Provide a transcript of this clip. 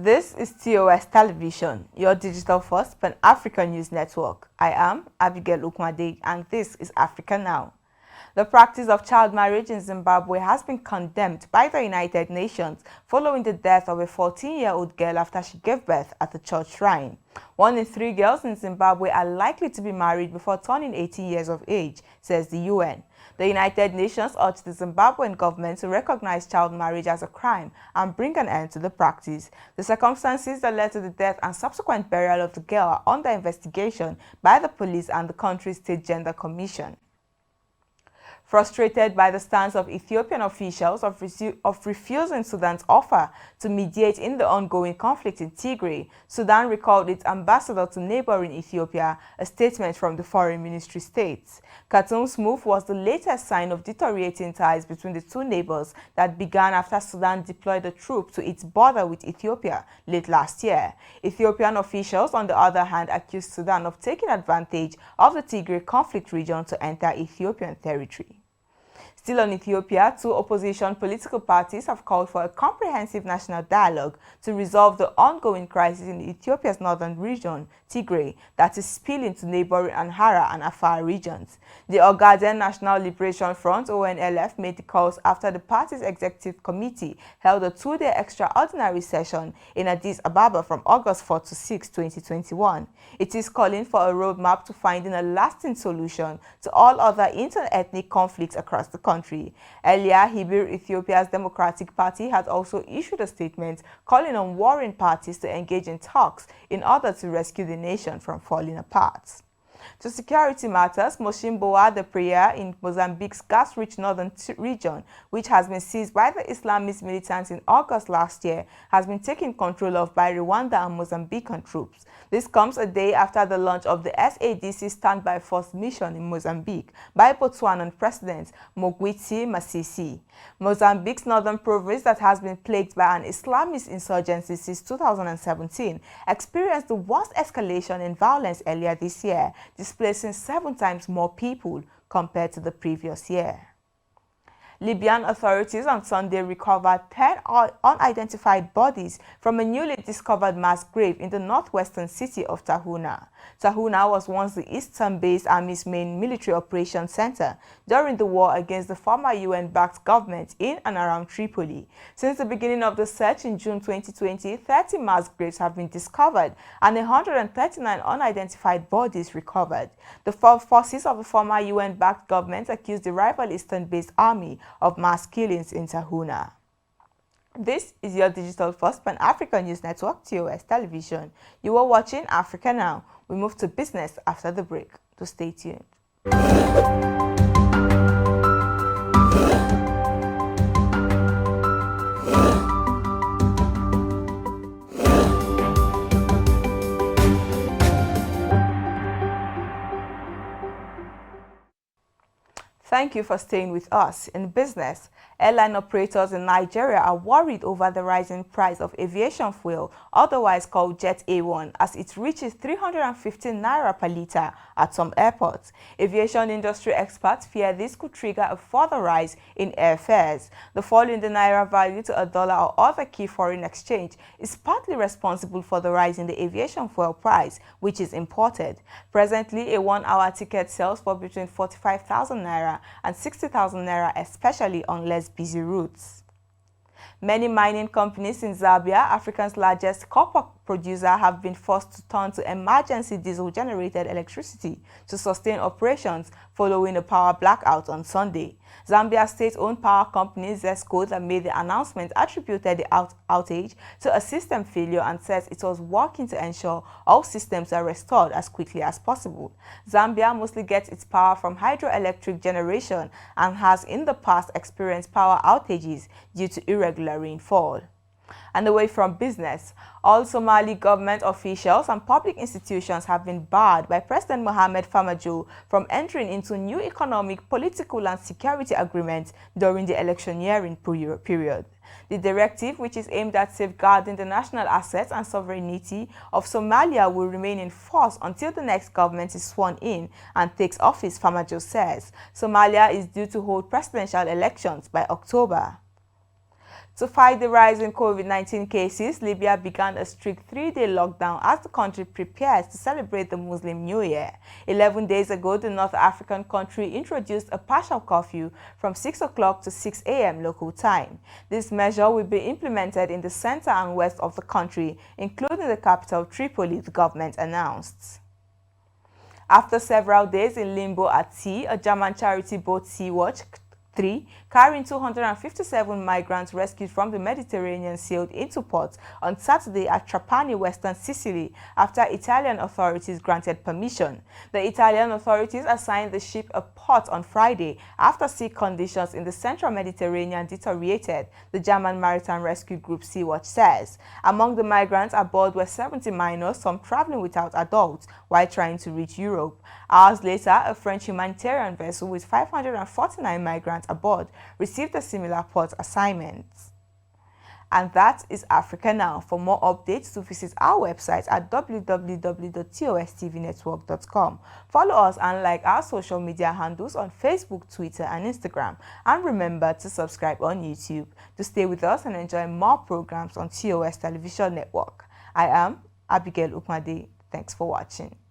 This is TOS Television, your digital-first Pan-African news network. I am Abigail Ukmade, and this is Africa Now. The practice of child marriage in Zimbabwe has been condemned by the United Nations following the death of a 14-year-old girl after she gave birth at a church shrine. 1 in 3 girls in Zimbabwe are likely to be married before turning 18 years of age, says the UN. The United Nations urged the Zimbabwean government to recognize child marriage as a crime and bring an end to the practice. The circumstances that led to the death and subsequent burial of the girl are under investigation by the police and the country's State Gender Commission. Frustrated by the stance of Ethiopian officials of refusing Sudan's offer to mediate in the ongoing conflict in Tigray, Sudan recalled its ambassador to neighboring Ethiopia, a statement from the foreign ministry states. Khartoum's move was the latest sign of deteriorating ties between the two neighbors that began after Sudan deployed a troop to its border with Ethiopia late last year. Ethiopian officials, on the other hand, accused Sudan of taking advantage of the Tigray conflict region to enter Ethiopian territory. Still on Ethiopia, 2 opposition political parties have called for a comprehensive national dialogue to resolve the ongoing crisis in Ethiopia's northern region, Tigray, that is spilling to neighboring Amhara and Afar regions. The Ogaden National Liberation Front, ONLF, made the calls after the party's executive committee held a 2-day extraordinary session in Addis Ababa from August 4 to 6, 2021. It is calling for a roadmap to finding a lasting solution to all other inter-ethnic conflicts across the country. Earlier, Hibir, Ethiopia's Democratic Party, had also issued a statement calling on warring parties to engage in talks in order to rescue the nation from falling apart. To security matters, Moshimboa, the prayer in Mozambique's gas-rich northern region, which has been seized by the Islamist militants in August last year, has been taken control of by Rwanda and Mozambican troops. This comes a day after the launch of the SADC standby force mission in Mozambique by Botswanan President Mogwiti Masisi. Mozambique's northern province, that has been plagued by an Islamist insurgency since 2017, experienced the worst escalation in violence earlier this year, displacing 7 times more people compared to the previous year. Libyan authorities on Sunday recovered 10 unidentified bodies from a newly discovered mass grave in the northwestern city of Tahuna. Tahuna was once the Eastern-based Army's main military operations center during the war against the former UN-backed government in and around Tripoli. Since the beginning of the search in June 2020, 30 mass graves have been discovered and 139 unidentified bodies recovered. The forces of the former UN-backed government accused the rival Eastern-based army of mass killings in Tahuna. This is your digital-first Pan-African news network, TOS Television. You are watching Africa Now. We move to business after the break, so stay tuned. Thank you for staying with us. In business, airline operators in Nigeria are worried over the rising price of aviation fuel, otherwise called Jet A1, as it reaches 315 naira per litre at some airports. Aviation industry experts fear this could trigger a further rise in airfares. The fall in the naira value to a dollar or other key foreign exchange is partly responsible for the rise in the aviation fuel price, which is imported. Presently, a 1-hour ticket sells for between 45,000 naira and 60,000 naira, especially on less busy routes. Many mining companies in Zambia, Africa's largest copper producer, have been forced to turn to emergency diesel-generated electricity to sustain operations following a power blackout on Sunday. Zambia's state-owned power company, Zesco, that made the announcement, attributed the outage to a system failure and says it was working to ensure all systems are restored as quickly as possible. Zambia mostly gets its power from hydroelectric generation and has in the past experienced power outages due to irregular rainfall. And away from business, all Somali government officials and public institutions have been barred by President Mohamed Farmajo from entering into new economic, political and security agreements during the electioneering period. The directive, which is aimed at safeguarding the national assets and sovereignty of Somalia, will remain in force until the next government is sworn in and takes office, Farmajo says. Somalia is due to hold presidential elections by October. To fight the rise in COVID-19 cases, Libya began a strict 3-day lockdown as the country prepares to celebrate the Muslim New Year. 11 days ago, the North African country introduced a partial curfew from 6 o'clock to 6 a.m. local time. This measure will be implemented in the center and west of the country, including the capital Tripoli, the government announced. After several days in limbo at sea, a German charity boat Sea-Watch 3, carrying 257 migrants rescued from the Mediterranean, sailed into port on Saturday at Trapani, western Sicily, after Italian authorities granted permission. The Italian authorities assigned the ship a port on Friday after sea conditions in the central Mediterranean deteriorated, the German maritime rescue group Sea-Watch says. Among the migrants aboard were 70 minors, some traveling without adults, while trying to reach Europe. Hours later, a French humanitarian vessel with 549 migrants aboard received a similar port assignment. And that is Africa Now. For more updates, to visit our website at www.TOSTVNetwork.com. Follow us and like our social media handles on Facebook, Twitter, and Instagram. And remember to subscribe on YouTube to stay with us and enjoy more programs on TOS Television Network. I am Abigail Ukmade. Thanks for watching.